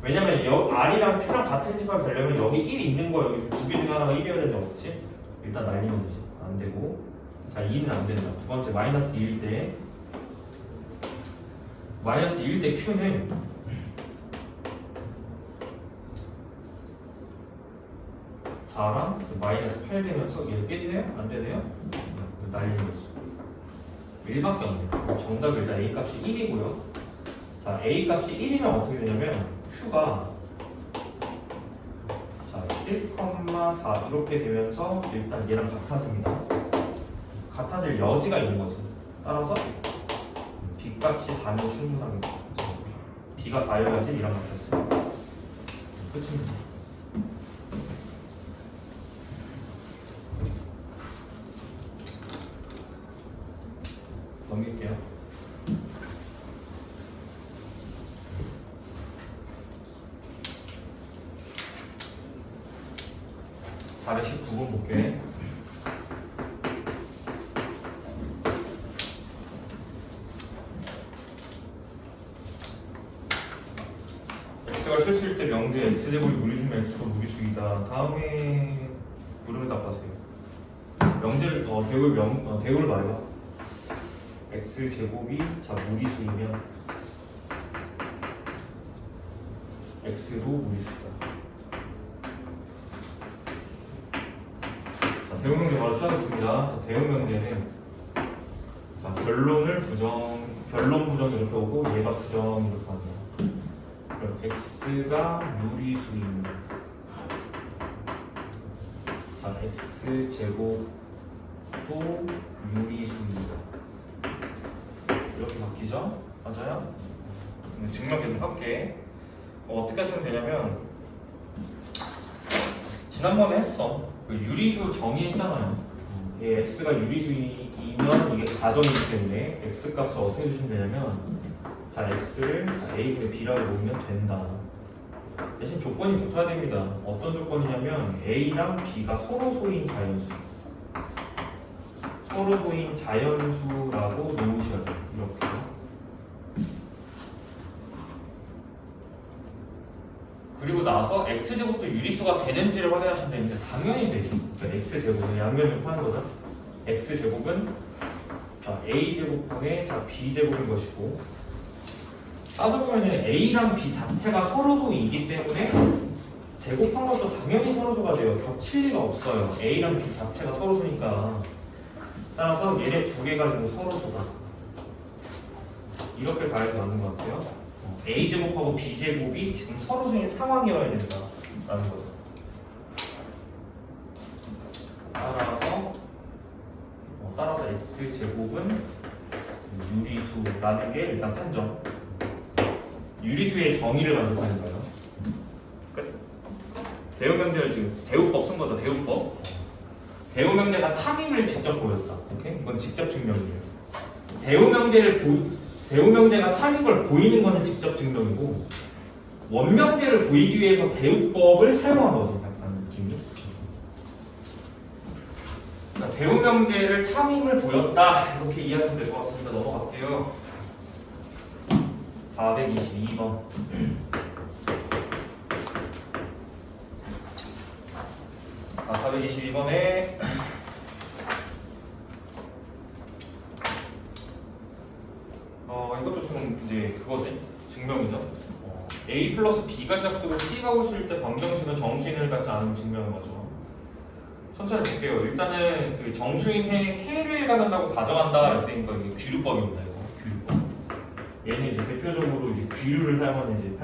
왜냐면 R이랑 Q랑 같은 집합이 되려면 여기 1 있는 거 여기 두 개 중에 하나가 1이어야 되는 거 없지? 일단 날리면 되지. 안 되고 자 2는 안 된다. 두 번째 마이너스 2일 때 마이너스 2일 때 Q는 랑 마이너스 8 되면서 얘 깨지네요? 안 되네요? 날리는 거지. 1밖에 없네요. 정답 일단 A 값이 1이고요. 자, A 값이 1이면 어떻게 되냐면 Q가 자 1,4 이렇게 되면서 일단 얘랑 같아집니다. 같아질 여지가 있는 거지. 따라서 B 값이 4면 충분합니다. B가 4여야지 얘랑 같았어요. 끝입니다. 넘길게요. 자, 419번 볼게. x가 실수일 때 명제 x제곱이 무리수면 x가 무리수이다. 다음에 물음을 답하세요. 명제를 대우를 말해봐. x제곱이 자 무리수이면 x도 무리수다. 자, 대우명제 바로 시작하겠습니다. 자, 대우명제는 자, 결론 부정 이렇게 오고 얘가 부정 이렇게 합니다. 그럼 x가 무리수입니다. 자, x제곱도 유리수입니다. 이렇게 바뀌죠? 맞아요? 증명 계속 할게. 어떻게 하시면 되냐면 지난번에 했어. 그 유리수 정의했잖아요. 얘 x가 유리수이면 이게 가정이기 때문에 x 값을 어떻게 해주시면 되냐면 자 x를 a분의 b라고 놓으면 된다. 대신 조건이 붙어야 됩니다. 어떤 조건이냐면 a랑 b가 서로 소인 자연수. 서로 소인 자연수라고 놓으셔야 돼요. 이렇게. 그리고 나서 x제곱도 유리수가 되는지를 확인하시면 되는데 당연히 되죠. x제곱은 양면접하는 거죠. x제곱은 자, a제곱분의 자, b제곱인 것이고 따져보면 a랑 b 자체가 서로소이기 때문에 제곱한 것도 당연히 서로소가 돼요. 겹칠 리가 없어요. a랑 b 자체가 서로소니까. 따라서 얘네 두 개가 지금 서로소다. 이렇게 가야 맞는 것 같아요. a제곱하고 b제곱이 지금 서로소인 상황이어야 된다라는 거죠. 따라서 x제곱은 유리수라는 게 일단 판정. 유리수의 정의를 만족하는 거예요. 끝. 대우명제를 지금 대우법 쓴 거죠. 대우법. 대우명제가 참임을 직접 보였다. 오케이? 이건 직접 증명이에요. 대우명제가 참인 걸 보이는 거는 직접 증명이고 원명제를 보이기 위해서 대우법을 사용한 거지. 약간 느낌이. 대우명제를 참임을 보였다. 이렇게 이해하시면 될 것 같습니다. 넘어갈게요. 422번. 자, 422번에 이것도 좀 이제 그거지. 증명이죠. A 플러스 B가 짝수로 C가 오실 때 방정식은 정수인을 갖지 않으면 증명한 거죠. 천천히 볼게요. 일단은 그 정수인의 K를 갖는다고 가정한다. 이때니까 이게 귀류법입니다. 이거 귀류법. 얘는 이제 대표적으로 이제 귀류를 사용하는 이제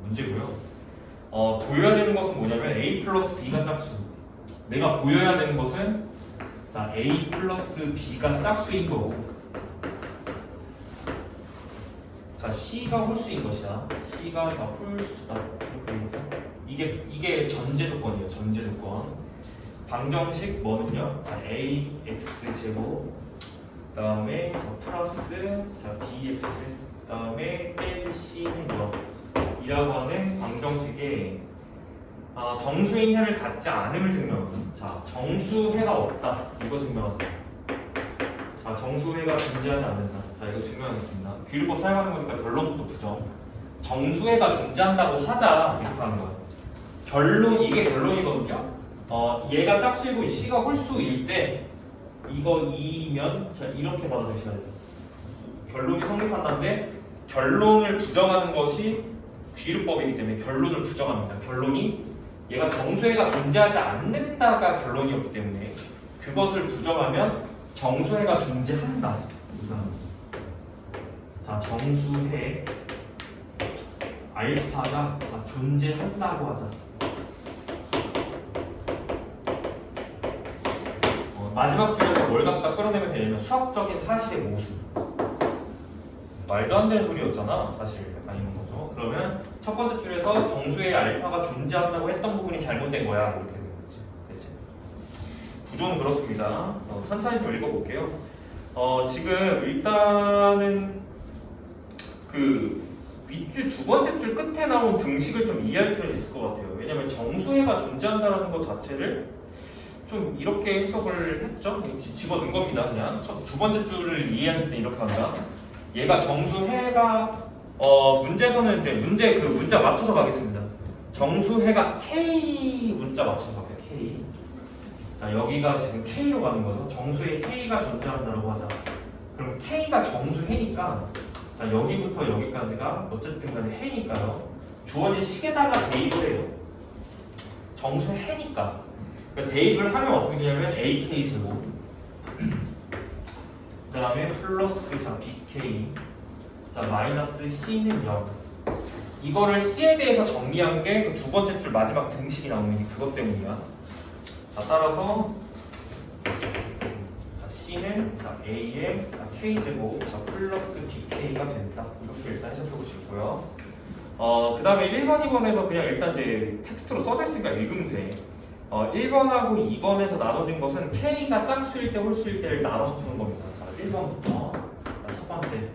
문제고요. 보여야 되는 것은 뭐냐면 A 플러스 B가 짝수. 내가 보여야 되는 것은 자 A 플러스 B가 짝수인 거고. 자 자, C가 홀수인 것이야. C가 자 홀수다. 이렇게 되겠죠? 이게 전제 조건이에요. 전제 조건. 방정식 뭐는요? 자, ax 제곱 그다음에 플러스 자 bx 그다음에 뺄 c는 0이라고 하는 방정식에 정수인 해를 갖지 않음을 증명하는. 자, 정수해가 없다. 이거 증명하자. 자, 정수해가 존재하지 않는다. 자, 이거 증명하겠습니다. 귀류법 사용하는 거니까 결론부터 부정. 정수해가 존재한다고 하자. 이렇게 하는 거야. 결론, 이게 결론이거든요. 얘가 짝수이고 C가 홀수일 때 이거 2면 자, 이렇게 받아주셔야 돼요. 결론이 성립한다는데 결론을 부정하는 것이 귀류법이기 때문에 결론을 부정합니다. 결론이 얘가 정수해가 존재하지 않는다가 결론이었기 때문에 그것을 부정하면 정수해가 존재한다. 자, 정수해 알파가 존재한다고 하자. 마지막 줄에서 뭘 갖다 끌어내면 되냐면 수학적인 사실의 모순. 말도 안 되는 소리였잖아. 사실 약간 이런 거죠. 그러면 첫 번째 줄에서 정수의 알파가 존재한다고 했던 부분이 잘못된 거야. 이렇게 되는 거지. 됐지? 구조는 그렇습니다. 천천히 좀 읽어볼게요. 지금 일단은 그 윗줄 두 번째 줄 끝에 나온 등식을 좀 이해할 필요는 있을 것 같아요. 왜냐면 정수해가 존재한다는 것 자체를 좀 이렇게 해석을 했죠. 집어넣은 겁니다. 그냥 두 번째 줄을 이해할 때 이렇게 한다. 얘가 정수해가 문제에서는 이제 문자 맞춰서 가겠습니다. 정수해가 K 문자 맞춰서 갈게요. K. 자, 여기가 지금 K로 가는 거죠. 정수에 K가 존재한다고 하자. 그럼 K가 정수해니까 자, 여기부터 여기까지가 어쨌든 간에 해니까요. 주어진 식에다가 대입을 해요. 정수해니까. 그러니까 대입을 하면 어떻게 되냐면 AK 제곱 그 다음에 플러스 자 BK 자 마이너스 C는 0 이거를 C에 대해서 정리한 게 그 두 번째 줄 마지막 등식이 나오는 게 그것 때문이야. 자, 따라서 자, C는 자 A의 자, K 제곱 자 플러스 BK가 된다. 이렇게 일단 해석해 보시고요. 그 다음에 1번, 2번에서 그냥 일단 이제 텍스트로 써져 있으니까 읽으면 돼. 1번하고 2번에서 나눠진 것은 K가 짝수일 때 홀수일 때를 나눠서 푸는 겁니다. 자, 1번부터 자, 첫 번째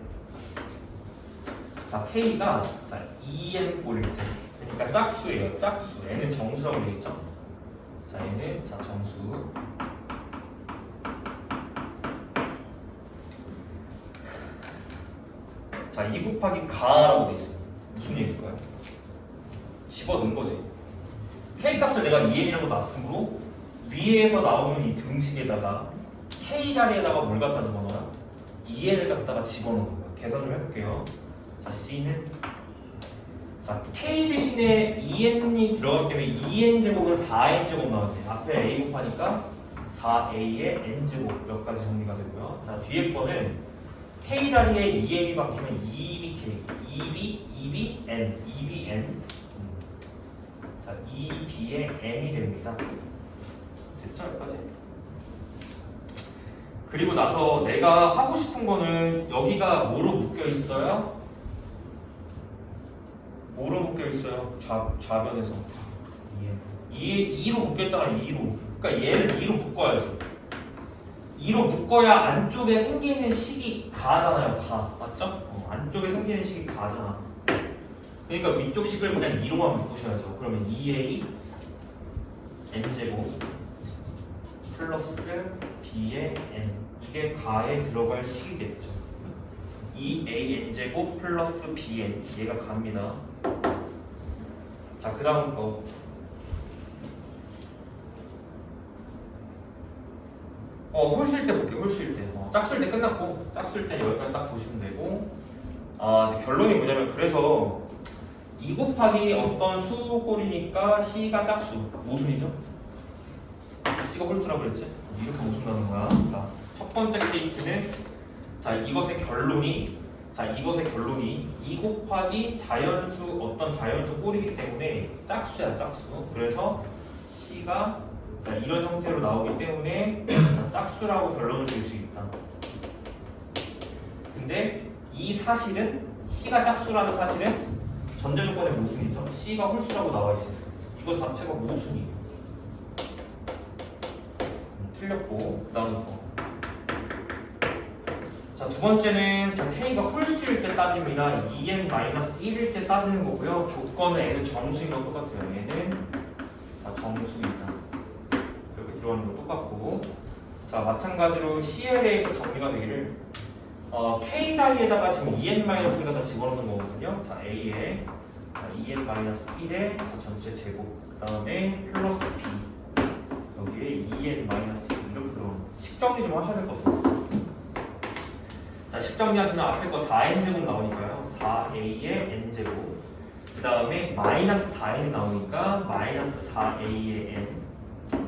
자, K가 자, 2n 꼴일 때 그러니까 짝수예요. 짝수. n은 정수라고 되어있죠. 자, 얘는 자, 정수 자, 2 곱하기 가라고 되어있어요. 무슨 얘기일까요? 집어넣은 거지. K 값을 내가 2n이라고 놨으므로 위에서 나오는 이 등식에다가 K 자리에다가 뭘 갖다 집어넣어요? 2n을 갖다가 집어넣는 거예요. 계산 좀 해볼게요. 자, C는 자 K 대신에 2n이 들어가기 때문에 2n 제곱은 4n 제곱 나오지. 앞에 A 곱하니까 4a의 n 제곱 몇 가지 정리가 되고요. 자, 뒤에 거는 K 자리에 2n이 바뀌면 2bk, 2bn, 2bn 자, 2b의 n이 됩니다. 됐죠? 여기까지? 그리고 나서 내가 하고 싶은 거는 여기가 뭐로 묶여 있어요? 뭐로 묶여 있어요? 좌변에서 2로 묶였잖아. 2로. 그러니까 얘를 2로 묶어야지. 2로 묶어야 안쪽에 생기는 식이 가잖아요. 가. 맞죠? 안쪽에 생기는 식이 가잖아. 그러니까 위쪽 식을 그냥 2로만 묶으셔야죠. 그러면 2a n제곱 플러스 b의 n 이게 가에 들어갈 식이겠죠. 2a n제곱 플러스 bn 얘가 갑니다. 자, 그 다음 거 홀수일 때 볼게요. 홀수일 때 짝수일 때 끝났고 짝수일 때 여기까지 딱 보시면 되고 이제 결론이 뭐냐면 그래서 2 곱하기 어떤 수꼴이니까 C가 짝수. 모순이죠? C가 홀수라고 그랬지? 이렇게 모순 나는 거야. 자, 첫 번째 케이스는 자, 이것의 결론이 2 곱하기 자연수 어떤 자연수 꼴이기 때문에 짝수야, 짝수. 그래서 C가 자, 이런 형태로 나오기 때문에 자, 짝수라고 결론을 줄 수 있다. 근데 이 사실은 C가 짝수라는 사실은 전제 조건의 모순이죠. C가 홀수라고 나와 있어요. 이거 자체가 모순이에요. 틀렸고, 그 다음 거. 자, 두 번째는 자, K가 홀수일 때 따집니다. 2n-1일 때 따지는 거고요. 조건은 N은 정수인 거 똑같아요. N은 자, 정수이다. 이렇게 들어가는 거 똑같고. 자, 마찬가지로 C에 대해서 정리가 되기를 K 자리에다가 지금 2n-1을 다 집어넣는 거거든요. 자, A에 2n-1의 전체 제곱, 그 다음에 플러스 B, 여기에 2n-1 이렇게 들어오는 식정리 좀 하셔야 될 것 같습니다. 자, 식정리하시면 앞에 거 4n제곱 나오니까요. 4a의 n제곱, 그 다음에 마이너스 4n 나오니까 마이너스 4a의 n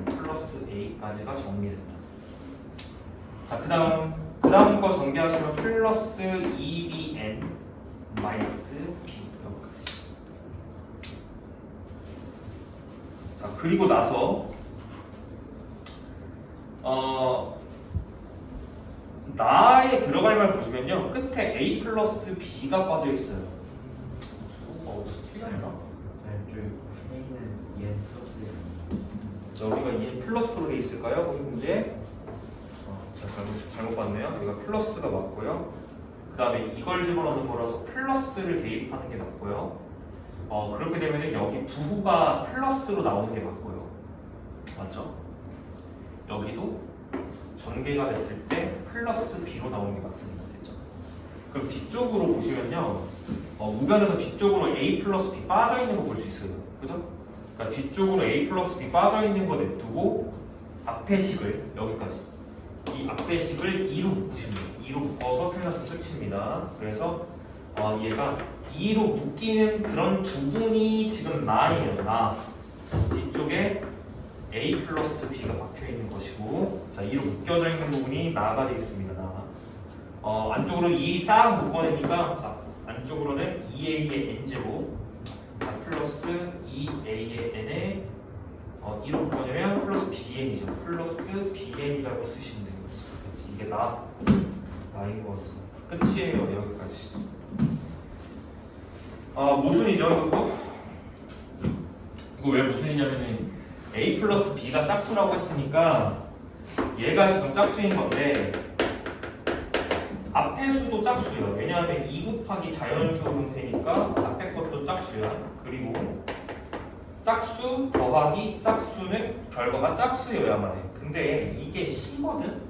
플러스 a까지가 정리된다. 자, 그 다음 거 전개하시면 플러스 2bn 마이너스 b 여기까지. 자, 그리고 나서 나에 들어갈 말 보시면요, 끝에 a 플러스 b가 빠져 있어요. 틀렸나? 네, A는 EN 플러스 여기가 2n 플러스로 돼 있을까요? 거기 문제? 제가 잘못 봤네요. 여기가 플러스가 맞고요. 그 다음에 이걸 집어넣는 거라서 플러스를 대입하는 게 맞고요. 그렇게 되면 여기 부호가 플러스로 나오는 게 맞고요. 맞죠? 여기도 전개가 됐을 때 플러스 b로 나오는 게 맞습니다. 됐죠? 그럼 뒤쪽으로 보시면요, 우변에서 뒤쪽으로 a 플러스 b 빠져 있는 거 볼 수 있어요. 그죠? 그러니까 뒤쪽으로 a 플러스 b 빠져 있는 거 냅두고 앞에 식을 여기까지, 이 앞에 식을 2로 묶으시면 돼요. 2로 묶어서 플러스 끝입니다. 그래서 얘가 2로 묶이는 그런 부분이 지금 나예요. 나 뒤쪽에 a 플러스 b가 박혀 있는 것이고, 자, 2로 묶여져 있는 부분이 나가 되겠습니다. 나. 안쪽으로 2 싹 묶어내니까 안쪽으로는 2a의 n제곱 플러스 2a의 n에 2로 묶어내면 플러스 bn이죠. 플러스 bn이라고 쓰시면 되는 거지. 이게 나인 것 같습니다. 끝이에요. 여기까지. 모순이죠. 이거 왜 모순이냐면은 a 플러스 b가 짝수라고 했으니까 얘가 지금 짝수인 건데 앞에 수도 짝수예요. 왜냐하면 2 곱하기 자연수 형태니까 앞에 것도 짝수야. 그리고 짝수 더하기 짝수는 결과가 짝수여야만 해. 근데 이게 C거든?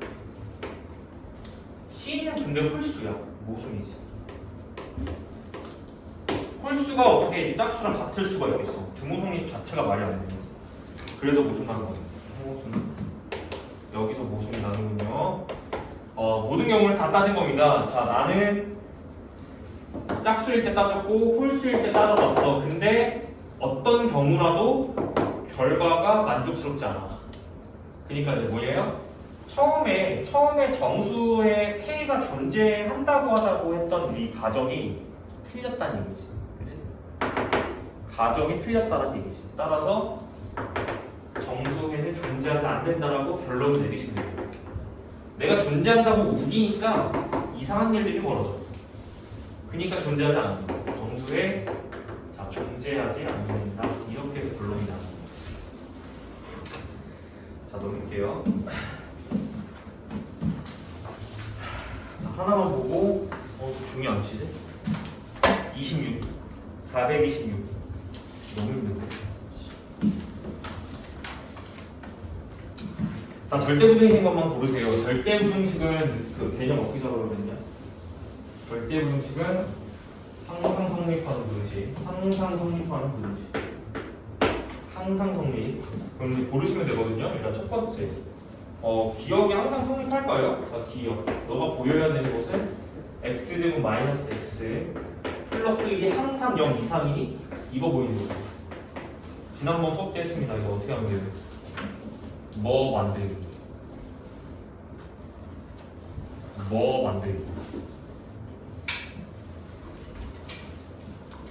C는 근데 홀수야. 모순이지. 홀수가 어떻게 짝수랑 같을 수가 있겠어. 등호성립 자체가 말이 안 되네. 그래서 모순하는 거예요. 여기서 모순이 나는군요. 모든 경우를 다 따진 겁니다. 자, 나는 짝수일 때 따졌고 홀수일 때 따져봤어. 근데 어떤 경우라도 결과가 만족스럽지 않아. 그러니까 이제 뭐예요? 처음에 정수에 K가 존재한다고 하자고 했던 이 가정이 틀렸다는 얘기지. 그치? 가정이 틀렸다는 얘기지. 따라서 정수에는 존재하지 않는다라고 결론을 내리시면 돼요. 내가 존재한다고 우기니까 이상한 일들이 벌어져. 그러니까 존재하지 않는다. 정수에 존재하지 않는다. 이렇게 해서 결론이 나옵니다. 자, 넘길게요. 자, 하나만 보고 중이 안 치지? 26 426 너무 힘든데. 자, 절대부등식인 것만 고르세요. 절대부등식은 그 개념 어떻게 적어보거든요? 절대부등식은 항상 성립하는 부등식. 항상 성립하는 부등식. 항상 성립. 그럼 이제 고르시면 되거든요. 일단 첫 번째. 기억이 항상 성립할까요? 자, 기억. 너가 보여야 되는 것은 x제곱 마이너스 x 플러스 이게 항상 0 이상이니? 이거 보이는 거죠. 지난번 수업 때 했습니다. 이거 어떻게 하면 돼요? 뭐 만들기. 뭐 만들기.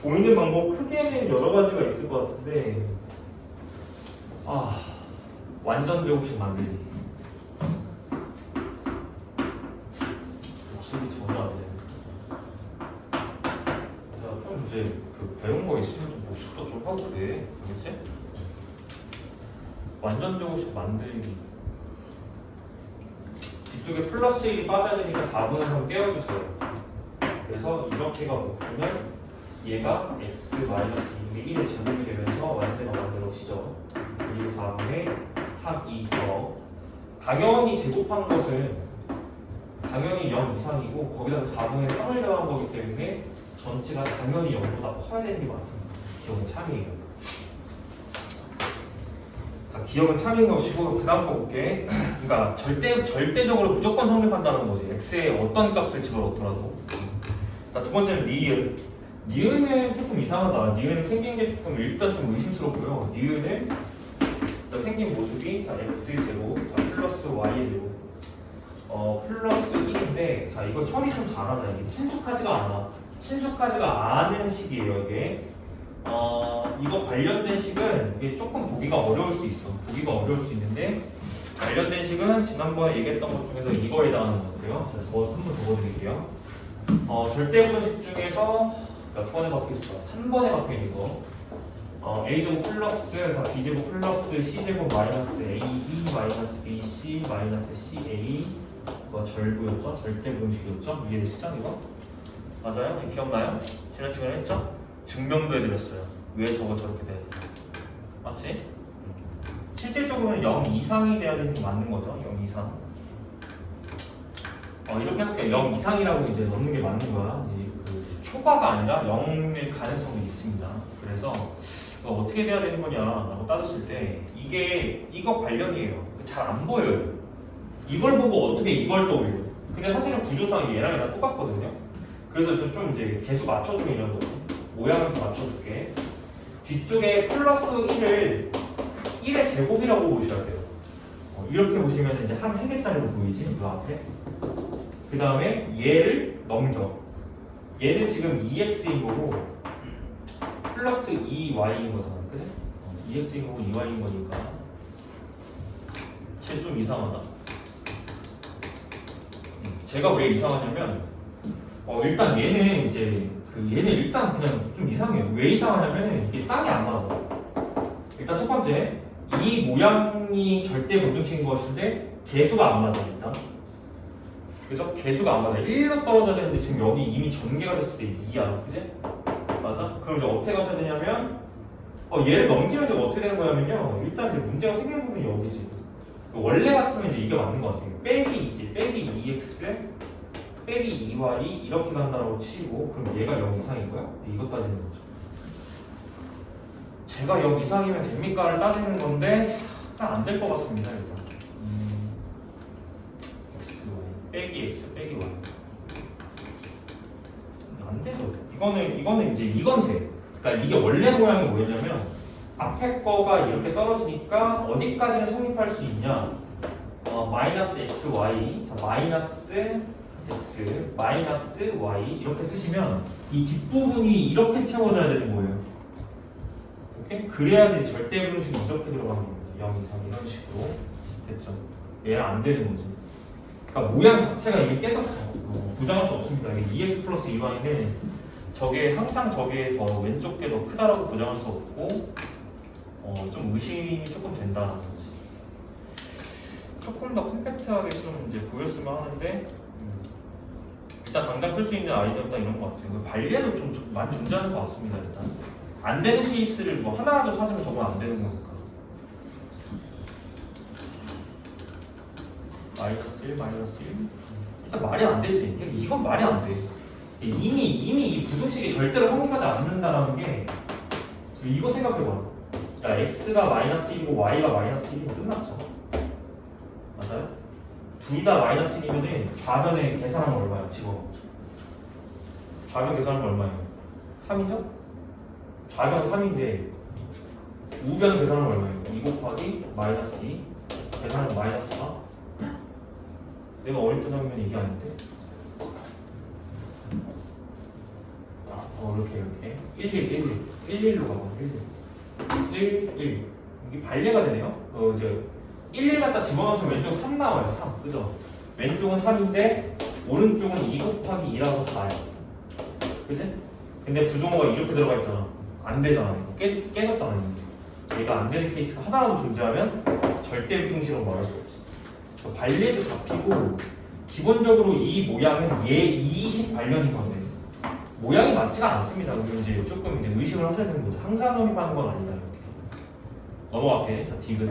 보이는 방법 크게는 여러 가지가 있을 것 같은데, 완전 제곱식 만들기. 목소리 전혀 안 되네. 이제 그 배운 거 있으면 좀 복습도 좀 하고 그래. 그렇지? 완전 조금씩 만들기. 뒤쪽에 플러스 1이 빠져야 되니까 4분의 3 떼어주세요. 그래서 이렇게가 붙으면 얘가 x 마이너스 2분의 1의 제곱이 되면서 완전히 만들어지죠. 그리고 4분의 3, 2 더. 당연히 제곱한 것은 당연히 0 이상이고 거기다가 4분의 3을 더한 거기 때문에 전체가 당연히 0보다 커야 되는 게 맞습니다. 기억은 참이에요. 자, 기억은 참인 것이고 그 다음 거 볼게. 그러니까 절대적으로 무조건 성립한다는 거지. x에 어떤 값을 집어넣더라도. 자, 두 번째는 니은. 니은은 조금 이상하다. 니은은 생긴 게 조금 일단 좀 의심스럽고요. 니은은 생긴 모습이 자 x제곱 자 플러스 y제곱 플러스 1인데 자 이거 처리 좀 잘하자. 이게 친숙하지가 않아. 친숙하지가 않은 식이에요 이게. 이거 관련된 식은 이게 조금 보기가 어려울 수 있어. 보기가 어려울 수 있는데 관련된 식은 지난번에 얘기했던 것 중에서 이거에 해당하는 것 같아요. 자, 한번 적어드릴게요. 절대분식 중에서 몇 번에 박혀있을까? 3번에 박혀있는 거. a제곱 플러스 자 b제곱 플러스 c제곱 마이너스 ab 마이너스 bc 마이너스 ca 절부였죠? 절대분식이었죠? 이해되시죠? 이거? 맞아요? 기억나요? 지난 시간에 했죠? 증명도 해드렸어요. 왜 저거 저렇게 돼야 돼? 맞지? 실질적으로는 0 이상이 돼야 되는 게 맞는 거죠? 0 이상. 이렇게 해볼게요. 0 이상이라고 이제 넣는 게 맞는 거야. 그 초과가 아니라 0일 가능성이 있습니다. 그래서 어떻게 돼야 되는 거냐라고 따졌을 때 이거 관련이에요. 잘 안 보여요. 이걸 보고 어떻게 이걸 떠올려? 근데 사실은 구조상 얘랑 똑같거든요. 그래서 좀 이제 계속 맞춰주면 모양을 좀 맞춰줄게. 뒤쪽에 플러스 1을 1의 제곱이라고 보셔야 돼요. 이렇게 보시면 이제 한 3개짜리로 보이지? 그 앞에. 그 다음에 얘를 넘겨. 얘는 지금 2x인 거고 플러스 2y인 거잖아. 그치? 2x인 거고 2y인 거니까 쟤 좀 이상하다. 제가 왜 이상하냐면 일단 얘는 이제 얘는 일단 그냥 좀 이상해요. 왜 이상하냐면 이게 쌍이 안 맞아. 일단 첫 번째 이 모양이 절대 무등식인 것인데 개수가 안 맞아 일단. 그죠? 개수가 안 맞아. 1로 떨어져야 되는데 지금 여기 이미 전개가 됐을 때 2야. 그지? 맞아? 그럼 이제 어떻게 가셔야 되냐면 얘를 넘기면 이제 어떻게 되는 거냐면요. 일단 이제 문제가 생기는 부분이 여기지. 원래 같으면 이제 이게 맞는 것 같아요. 빼기 2x 빼기 2y 이렇게 간다고 치고 그럼 얘가 0 이상인 거야? 이거 따지는 거죠. 제가 0 이상이면 됩니까를 따지는 건데 딱 안 될 것 같습니다. 일단 x, y 빼기 x 빼기 y 안 되죠. 이거는 이제 이건 돼. 그러니까 이게 원래 모양이 뭐냐면 앞에 거가 이렇게 떨어지니까 어디까지는 성립할 수 있냐? 마이너스 x, y 자, 마이너스 x 마이너스 y 이렇게 쓰시면 이 뒷부분이 이렇게 채워져야 되는 거예요. 오케이? 그래야지 절대분식이 이렇게 들어가는 겁니다. 0 이상 이런 식으로 됐죠. 얘는 안 되는 거지. 그러니까 모양 자체가 이게 깨졌어. 보장할 수 없습니다. 이게 2x 플러스 2y는 저게 항상 저게 더 왼쪽 게 더 크다라고 보장할 수 없고 좀 의심이 조금 된다는 거지. 조금 더 컴팩트하게 좀 이제 보였으면 하는데 일단 당장 쓸 수 있는 아이디어는 딱 이런 것 같아요. 발레도 좀 많이 존재하는 것 같습니다. 일단 안 되는 케이스를 뭐 하나라도 찾으면 저건 안 되는 거니까. 마이너스 1 마이너스 1 일단 말이 안 되지. 이건 말이 안 돼. 이미 이 부등식이 절대로 성립하지 않는다라는 게 이거 생각해봐. 야 x가 마이너스 1이고 y가 마이너스 1이면 끝났죠. 맞아요? 둘 다 마이너스 1이면은 좌변에 계산하면 얼마야? 집어. 좌변 계산하면 얼마예요? 3이죠? 좌변 3인데 우변 계산하면 얼마예요? 2 곱하기 마이너스 2 계산하면 마이너스 4. 내가 어릴 때 하면 이게 아닌데? 이렇게 11로 가봐. 11 이게 발레가 되네요. 이제 11 갖다 집어넣으면 왼쪽 3 나와요. 3 그죠? 왼쪽은 3인데 오른쪽은 2 곱하기 2라서 4예요. 그치? 근데 부동호가 이렇게 들어가 있잖아. 안 되잖아. 깨졌잖아. 이미. 얘가 안 되는 케이스가 하나라도 존재하면 절대 유통식으로 말할 수 없어. 발리에도 잡히고 기본적으로 이 모양은 얘 이식 발견인 건데 모양이 맞지가 않습니다. 그럼 이제 조금 이제 의심을 하셔야 되는 거죠. 항상 넘입하는 건 아니다 이렇게. 넘어갈게. 자, 디귿.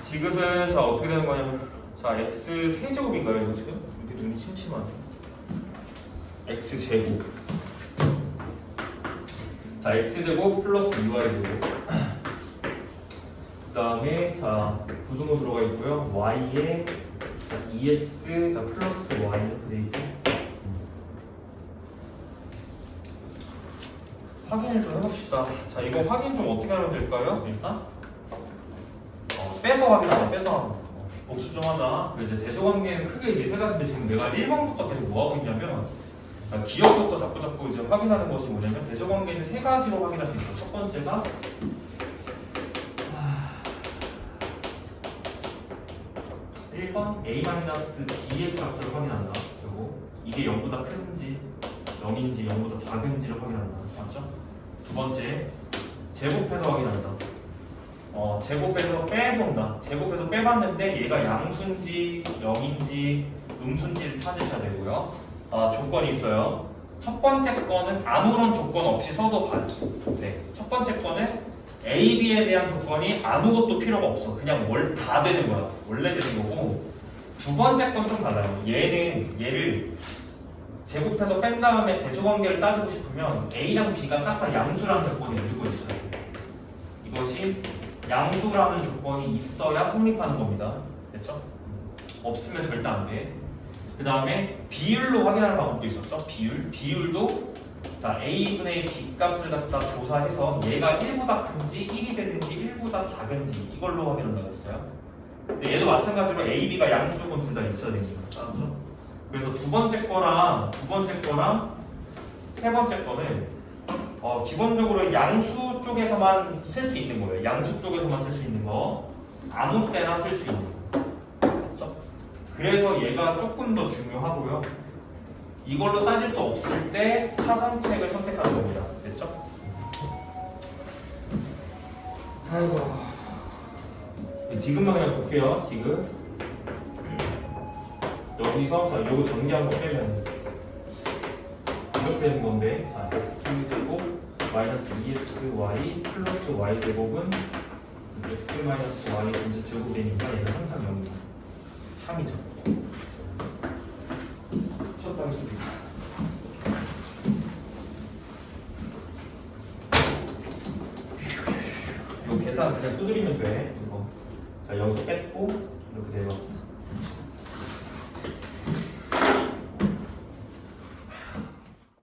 디귿은 자 어떻게 되는 거냐면 자 x 세제곱인가요 이거 지금? 이렇게 눈이 침침하네. x 제곱. 자 x 제곱 플러스 2y 제곱. 그 다음에 자 부등호 들어가 있고요. y에 자 2x 자 플러스 y 이렇게 돼 있지. 확인을 좀 해봅시다. 자 이거 확인 좀 어떻게 하면 될까요? 일단 빼서 확인하자. 빼서 하는 거. 복수 좀 하자. 그 이제 대소관계는 크게 이제 세 가지인데 지금 내가 1번부터 계속 뭐 하고 있냐면 기억부터 자꾸 이제 확인하는 것이 뭐냐면 대소관계는 세 가지로 확인할 수 있어. 첫 번째가 1번 a-b의 값을 확인한다. 그리고 이게 0보다 큰지 0인지 0보다 작은지를 확인한다. 맞죠? 두 번째 제곱해서 확인한다. 제곱해서 빼본다. 제곱해서 빼봤는데 얘가 양수인지 0인지 음수인지를 찾으셔야 되고요. 조건이 있어요. 첫 번째 거는 아무런 조건 없이 써도 반. 네. 첫 번째 거는 A, B에 대한 조건이 아무것도 필요가 없어. 그냥 다 되는 거야. 원래 되는 거고. 두 번째 건 좀 달라요. 얘를 제곱해서 뺀 다음에 대소관계를 따지고 싶으면 A랑 B가 싹 다 양수라는 조건이 가지고 있어요. 이것이 양수라는 조건이 있어야 성립하는 겁니다. 됐죠? 없으면 절대 안 돼. 그 다음에 비율로 확인하는 방법도 있었죠. 비율도 자 A분의 B 값을 갖다 조사해서 얘가 1보다 큰지 1이 되는지 1보다 작은지 이걸로 확인한다고 했어요. 근데 얘도 마찬가지로 A, B가 양수건 둘 다 있어야 됩니다. 알았죠? 그래서 두 번째 거랑 세 번째 거는 기본적으로 양수 쪽에서만 쓸 수 있는 거예요. 양수 쪽에서만 쓸 수 있는 거 아무 때나 쓸 수 있는 거. 그렇죠? 그래서 얘가 조금 더 중요하고요. 이걸로 따질 수 없을 때 차선책을 선택하는 겁니다. 됐죠? 아이고. 디귿만 그냥 볼게요. 디귿. 여기서 자 요거 전개한 거 빼면 이렇게 되는 건데 자 x제곱 마이너스 2xy 플러스 y제곱은 x 마이너스 y 전체 제곱되니까 얘는 항상 0이다. 참이죠. 쳤다 하겠습니다. 이거 계산 그냥 두드리면 돼. 이거. 자 여기서 뺐고 이렇게 돼요.